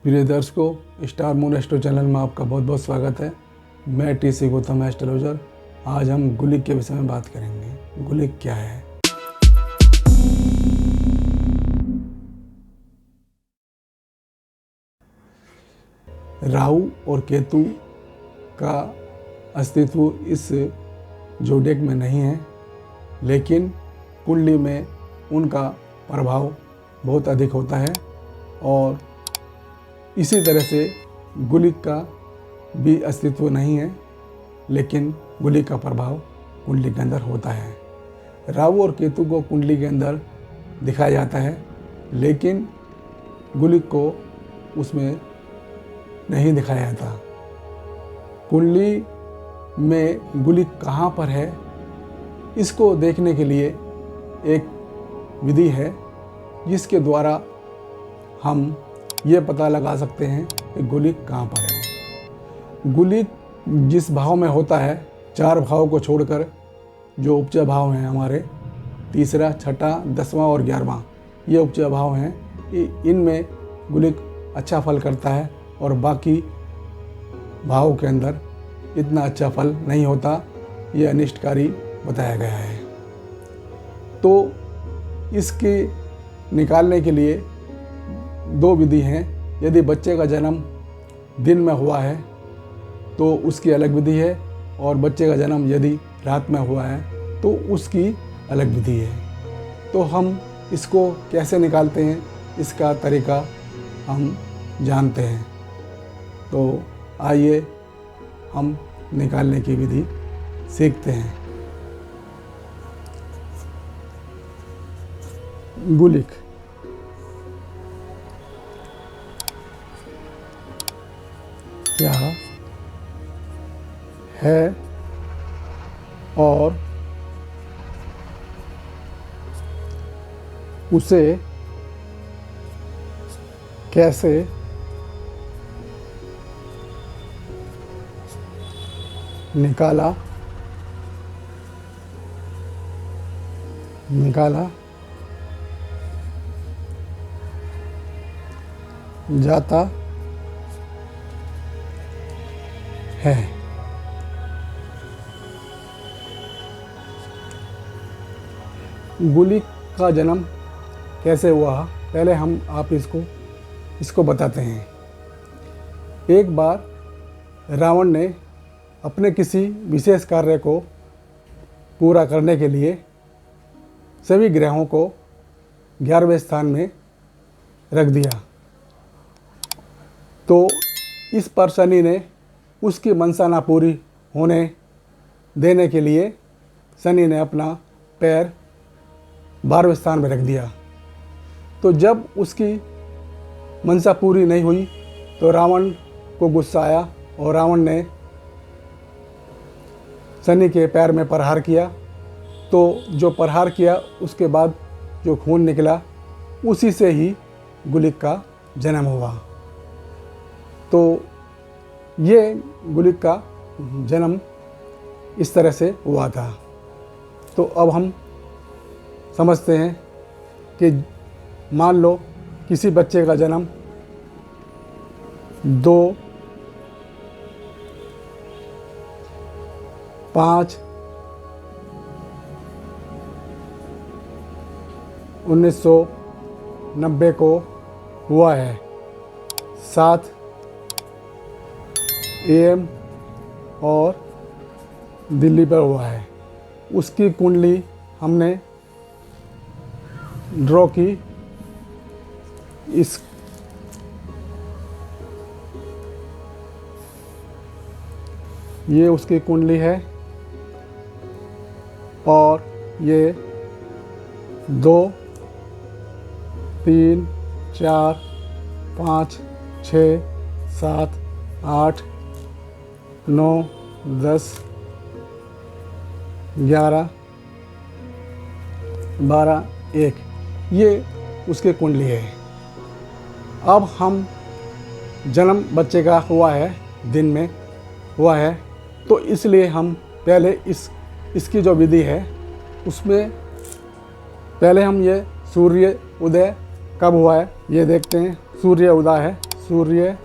प्रिय दर्शकों, star moon astro channel में आपका बहुत बहुत स्वागत है। मैं टीसी गौतम एस्ट्रोलॉजर। आज हम गुलिक के विषय में बात करेंगे। गुलिक क्या है? राहु और केतु का अस्तित्व इस जोडिएक में नहीं है, लेकिन कुंडली में उनका प्रभाव बहुत अधिक होता है और इसी तरह से गुलिक का भी अस्तित्व नहीं है, लेकिन गुलिक का प्रभाव कुंडली के अंदर होता है। राहु और केतु को कुंडली के अंदर दिखाया जाता है, लेकिन गुलिक को उसमें नहीं दिखाया जाता। कुंडली में गुलिक कहाँ पर है, इसको देखने के लिए एक विधि है जिसके द्वारा हम ये पता लगा सकते हैं कि गुलिक कहाँ पर है। गुलिक जिस भाव में होता है, 4 भाव को छोड़कर जो उपचय भाव हैं हमारे, तीसरा, छठा, 10वां और 11वां, ये उपचय भाव हैं। इनमें गुलिक अच्छा फल करता है और बाकी भाव के अंदर इतना अच्छा फल नहीं होता। ये अनिष्टकारी बताया गया है। तो इसके निकालने के लिए 2 विधि हैं। यदि बच्चे का जन्म दिन में हुआ है तो उसकी अलग विधि है, और बच्चे का जन्म यदि रात में हुआ है तो उसकी अलग विधि है। तो हम इसको कैसे निकालते हैं, इसका तरीका हम जानते हैं। तो आइए हम निकालने की विधि सीखते हैं। गुलिक क्या है और उसे कैसे निकाला जाता है। गुलिक का जन्म कैसे हुआ, पहले हम आप इसको बताते हैं। एक बार रावण ने अपने किसी विशेष कार्य को पूरा करने के लिए सभी ग्रहों को 11वें स्थान में रख दिया। तो इस पर शनि ने उसकी मंशा ना पूरी होने देने के लिए शनि ने अपना पैर 12वें स्थान में रख दिया। तो जब उसकी मंशा पूरी नहीं हुई तो रावण को गुस्सा आया और रावण ने शनि के पैर में प्रहार किया। तो जो प्रहार किया उसके बाद जो खून निकला, उसी से ही गुलिक का जन्म हुआ। तो ये गुलिक का जन्म इस तरह से हुआ था। तो अब हम समझते हैं कि मान लो किसी बच्चे का जन्म 2/5/1990 को हुआ है, 7 AM और दिल्ली पर हुआ है। उसकी कुंडली हमने ड्रॉ की। ये उसकी कुंडली है और ये 2 3 4 5 6 7 8 9 10 11 12 1, ये उसकी कुंडली है। अब हम जन्म बच्चे का हुआ है, दिन में हुआ है, तो इसलिए हम पहले इसकी जो विधि है उसमें पहले हम ये सूर्य उदय कब हुआ है ये देखते हैं। सूर्य उदय है सूर्य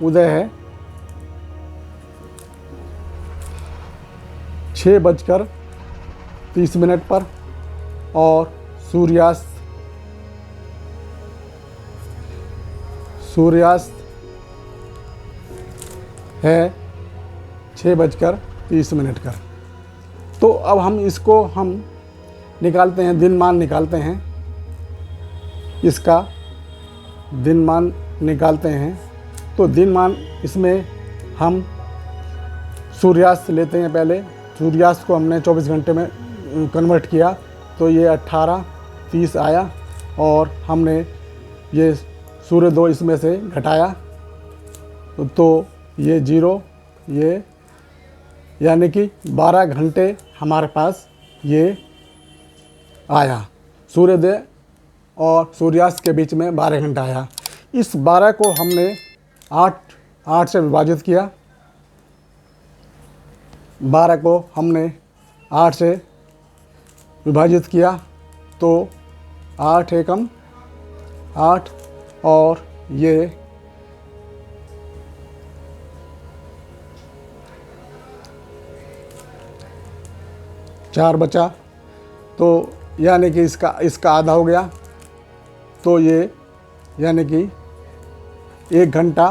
उदय है 6:30 पर और सूर्यास्त है 6:30 का। तो अब हम इसको निकालते हैं, दिनमान निकालते हैं, इसका दिनमान निकालते हैं। तो दिनमान इसमें हम सूर्यास्त लेते हैं। पहले सूर्यास्त को हमने 24 घंटे में कन्वर्ट किया तो ये 18:30 आया और हमने ये सूर्योदय इसमें से घटाया तो ये 0, ये यानी कि 12 घंटे हमारे पास ये आया। सूर्योदय और सूर्यास्त के बीच में 12 घंटा आया। इस 12 को हमने 8 से विभाजित किया। 12 को हमने 8 से विभाजित किया तो 8 एकम 8 और ये 4 बचा तो यानी कि इसका आधा हो गया। तो ये यानी कि 1 घंटा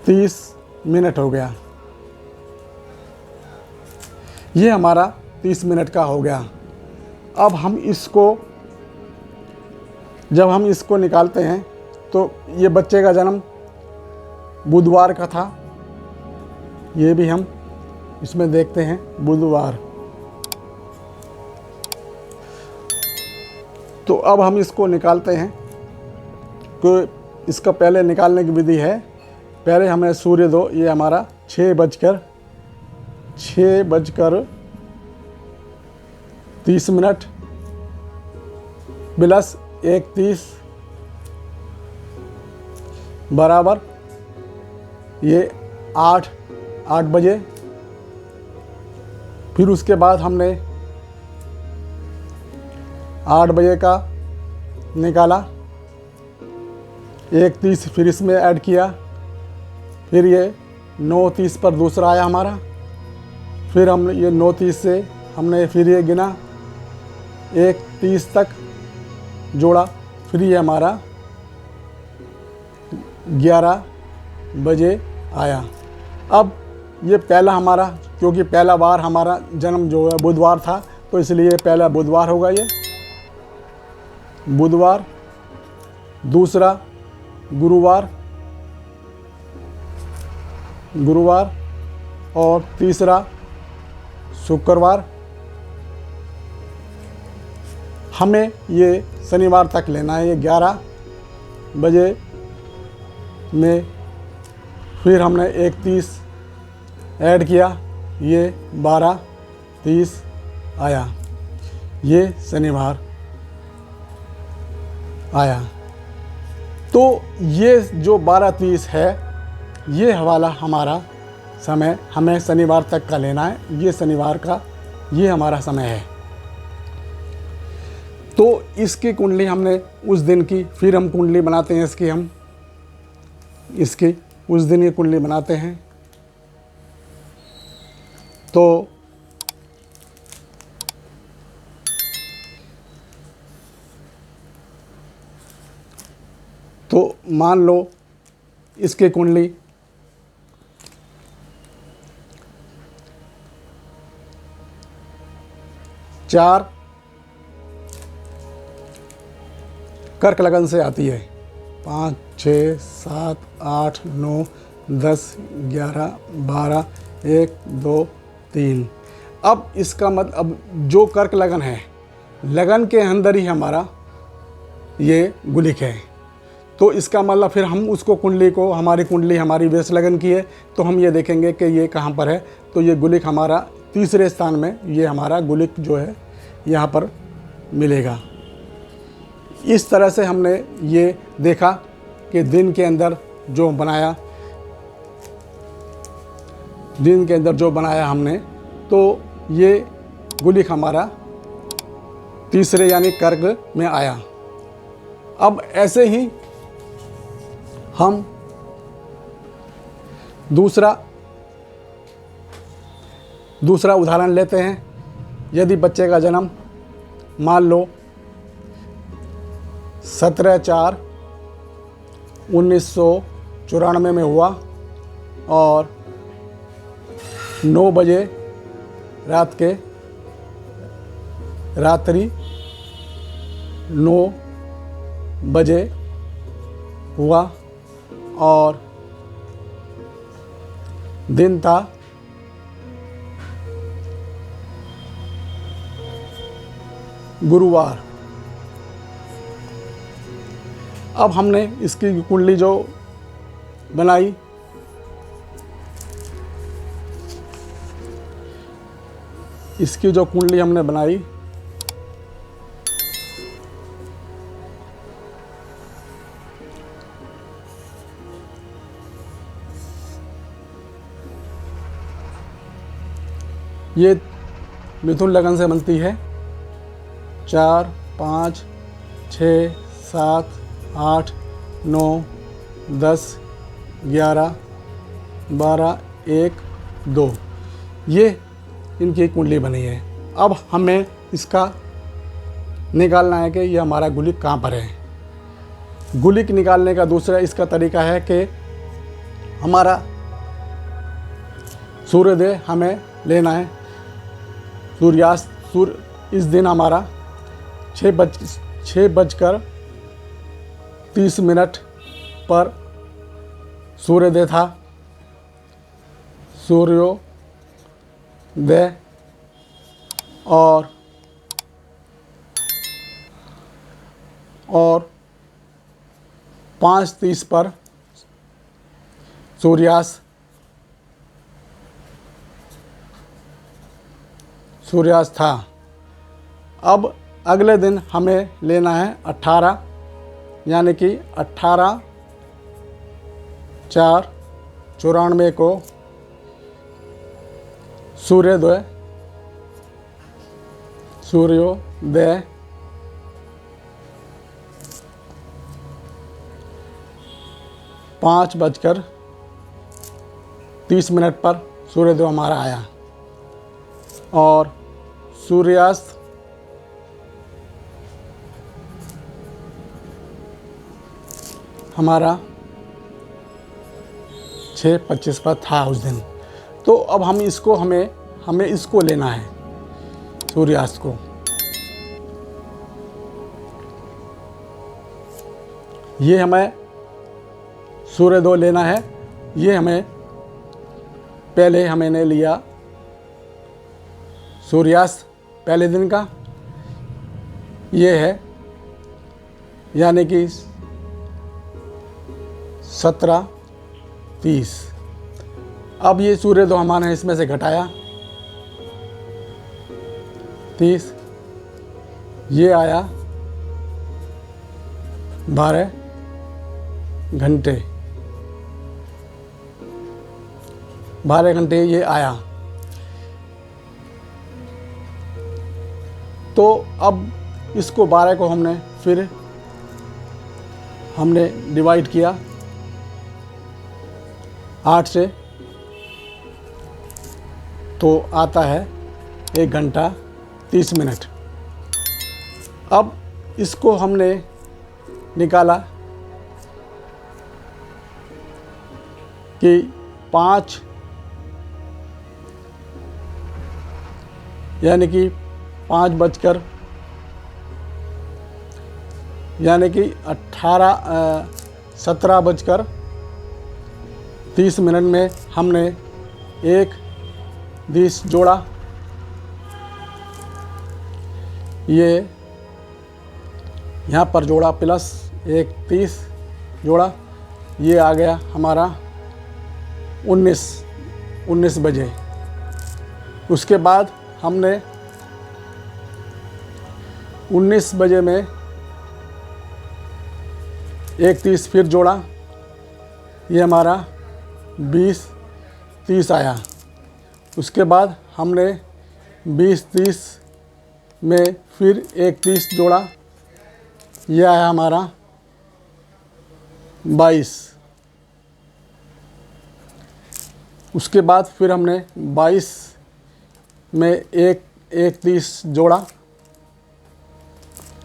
30 मिनट हो गया। ये हमारा 30 मिनट का हो गया। अब जब हम इसको निकालते हैं तो ये बच्चे का जन्म बुधवार का था। ये भी हम इसमें देखते हैं बुधवार। तो अब हम इसको निकालते हैं। तो इसका पहले निकालने की विधि है, पहले हमें सूर्योदय ये हमारा 6:30 प्लस 1:30 बराबर ये 8 बजे। फिर उसके बाद हमने 8 बजे का निकाला, 1:30 फिर इसमें ऐड किया, फिर ये 9:30 पर दूसरा आया हमारा। फिर हमने ये 9:30 से हमने फिर ये गिना, 1:30 तक जोड़ा, फिर ये हमारा 11 बजे आया। अब ये पहला हमारा, क्योंकि पहला बार हमारा जन्म जो है बुधवार था तो इसलिए पहला बुधवार होगा। ये बुधवार, दूसरा गुरुवार और तीसरा शुक्रवार। हमें ये शनिवार तक लेना है। ये 11 बजे में फिर हमने 1:30 ऐड किया, ये 12:30 आया। ये शनिवार आया। तो ये जो 12:30 है ये वाला हमारा समय हमें शनिवार तक का लेना है। ये शनिवार का ये हमारा समय है। तो इसकी कुंडली हमने उस दिन की, फिर हम कुंडली बनाते हैं इसकी उस दिन ये कुंडली बनाते हैं। तो मान लो इसकी कुंडली चार कर्क लगन से आती है। 5, 6, 7, 8, 9, 10, 11, 12, 1, 2, 3। अब इसका मतलब जो कर्क लगन है, लगन के अंदर ही हमारा ये गुलिक है। तो इसका मतलब फिर हम उसको कुंडली को, हमारी कुंडली हमारी वृष लगन की है तो हम ये देखेंगे कि ये कहाँ पर है। तो ये गुलिक हमारा तीसरे स्थान में, ये हमारा गुलिक जो है यहाँ पर मिलेगा। इस तरह से हमने ये देखा कि दिन के अंदर जो बनाया हमने, तो ये गुलिक हमारा तीसरे यानी कर्क में आया। अब ऐसे ही हम दूसरा उदाहरण लेते हैं। यदि बच्चे का जन्म मान लो 17/4/1994 में हुआ और 9 बजे रात्रि 9 बजे हुआ और दिन था गुरुवार। अब हमने इसकी कुंडली जो बनाई, इसकी जो कुंडली हमने बनाई, ये मिथुन लगन से बनती है। 4 5 6 7 8 9 10 11 12 1 2, ये इनकी कुंडली बनी है। अब हमें इसका निकालना है कि ये हमारा गुलिक कहाँ पर है। गुलिक निकालने का दूसरा इसका तरीका है कि हमारा सूर्योदय हमें लेना है। सूर्य इस दिन हमारा 6:30 पर सूर्योदय था। सूर्योदय और 5:30 पर सूर्यास्त था। अब अगले दिन हमें लेना है 18, यानी कि 18/4/94 को सूर्योदय 5:30 पर सूर्योदय हमारा आया और सूर्यास्त 6:25 पर था उस दिन। तो अब हमें इसको लेना है, सूर्यास्त को। ये हमें सूर्योदय लेना है। ये हमें पहले हमने लिया सूर्यास्त पहले दिन का, ये है यानी कि 17:30। अब ये सूर्योदय हमारे इसमें से घटाया 30, ये आया 12 घंटे ये आया। तो अब इसको 12 को हमने डिवाइड किया 8 से, तो आता है 1 घंटा 30 मिनट। अब इसको हमने निकाला कि 5 यानी कि 17:30 में हमने एक 20 जोड़ा, ये यहाँ पर जोड़ा प्लस एक 30 जोड़ा, ये आ गया हमारा 19 बजे। उसके बाद हमने 19 बजे में एक 30 फिर जोड़ा, ये हमारा 20-30 आया। उसके बाद हमने 20-30 में फिर एक 30 जोड़ा, यह आया हमारा 22। उसके बाद फिर हमने 22 में एक 30 जोड़ा,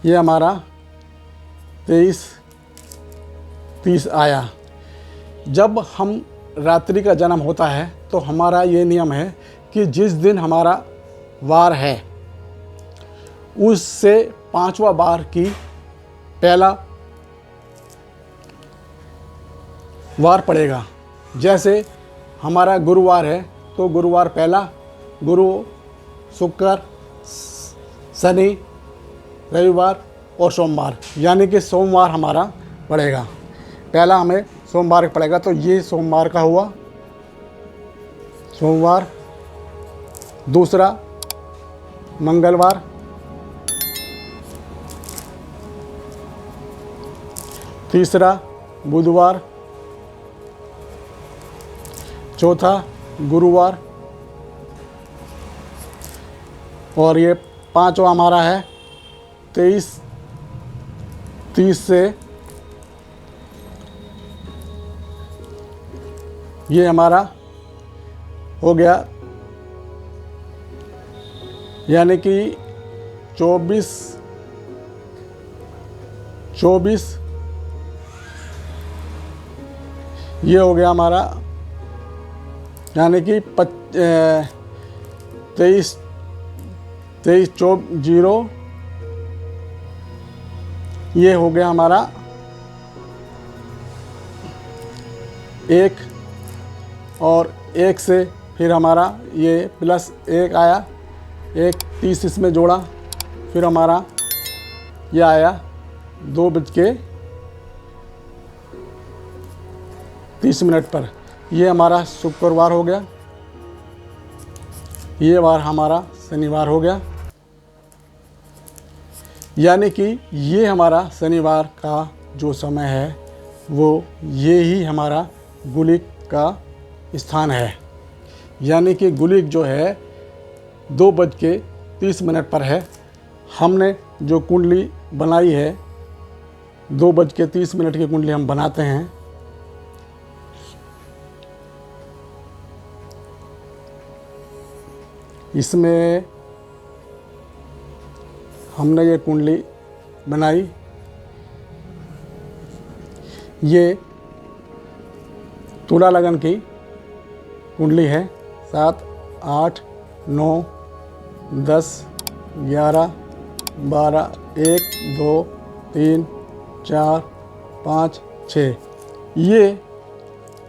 ये हमारा 23-30 आया। जब हम रात्रि का जन्म होता है तो हमारा ये नियम है कि जिस दिन हमारा वार है उससे 5वां बार की पहला वार पड़ेगा। जैसे हमारा गुरुवार है तो गुरुवार पहला, गुरु, शुक्र, शनि, रविवार और सोमवार, यानी कि सोमवार हमारा पड़ेगा। पहला हमें सोमवार पड़ेगा, तो ये सोमवार का हुआ सोमवार। दूसरा मंगलवार, तीसरा बुधवार, चौथा गुरुवार, और ये 5वां हमारा है 23-30 से ये हमारा हो गया, यानी कि 24 ये हो गया हमारा, यानी कि 23 0 ये हो गया हमारा 1, और 1 से फिर हमारा ये +1 आया, 1 30 इसमें जोड़ा, फिर हमारा ये आया 2:30 पर। ये हमारा शुक्रवार हो गया, ये वार हमारा शनिवार हो गया, यानी कि ये हमारा शनिवार का जो समय है वो ये ही हमारा गुलिक का स्थान है। यानी कि गुलिक जो है 2:30 पर है। हमने जो कुंडली बनाई है 2:30 की कुंडली हम बनाते हैं। इसमें हमने ये कुंडली बनाई, ये तुला लगन की कुंडली है। 7, 8, 9, 10, 11, 12, 1, 2, 3, 4, 5, 6, ये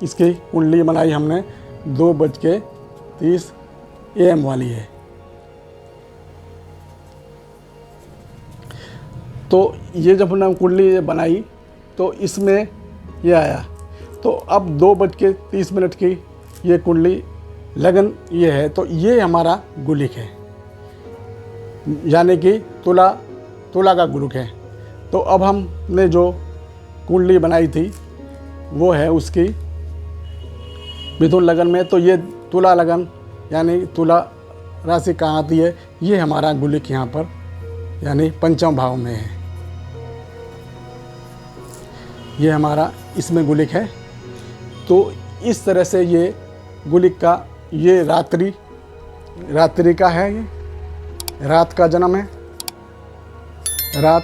इसकी कुंडली बनाई हमने 2:30 AM वाली है। तो ये जब हमने कुंडली बनाई तो इसमें ये आया, तो अब 2:30 की ये कुंडली लगन ये है, तो ये हमारा गुलिक है, यानी कि तुला का गुलिक है। तो अब हमने जो कुंडली बनाई थी वो है उसकी मिथुन लगन में, तो ये तुला लगन यानी तुला राशि कहाँ आती है, ये हमारा गुलिक यहाँ पर यानी 5वें भाव में है। ये हमारा इसमें गुलिक है। तो इस तरह से ये गुलिक का ये रात्रि का है, ये रात का जन्म है, रात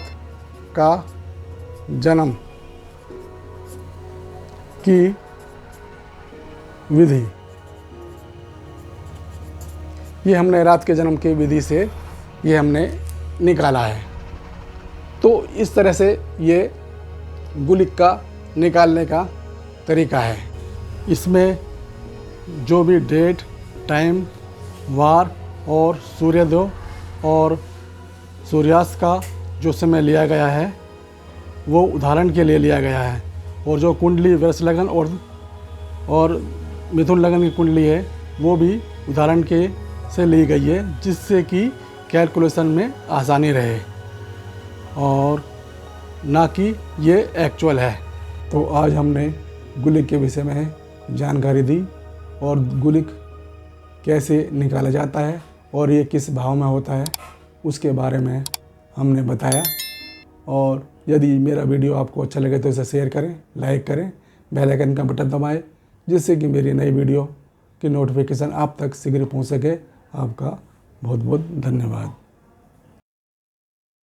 का जन्म की विधि, ये हमने रात के जन्म की विधि से ये हमने निकाला है। तो इस तरह से ये गुलिक का निकालने का तरीका है। इसमें जो भी डेट, टाइम, वार और सूर्योदय और सूर्यास्त का जो समय लिया गया है वो उदाहरण के लिए लिया गया है, और जो कुंडली वृष लगन और मिथुन लगन की कुंडली है वो भी उदाहरण के से ली गई है, जिससे कि कैलकुलेशन में आसानी रहे और ना कि ये एक्चुअल है। तो आज हमने गुलिक के विषय में जानकारी दी और गुलिक कैसे निकाला जाता है और ये किस भाव में होता है उसके बारे में हमने बताया। और यदि मेरा वीडियो आपको अच्छा लगे तो इसे शेयर करें, लाइक करें, बेल आइकन का बटन दबाएं, जिससे कि मेरी नई वीडियो की नोटिफिकेशन आप तक शीघ्र पहुंच सके। आपका बहुत बहुत धन्यवाद।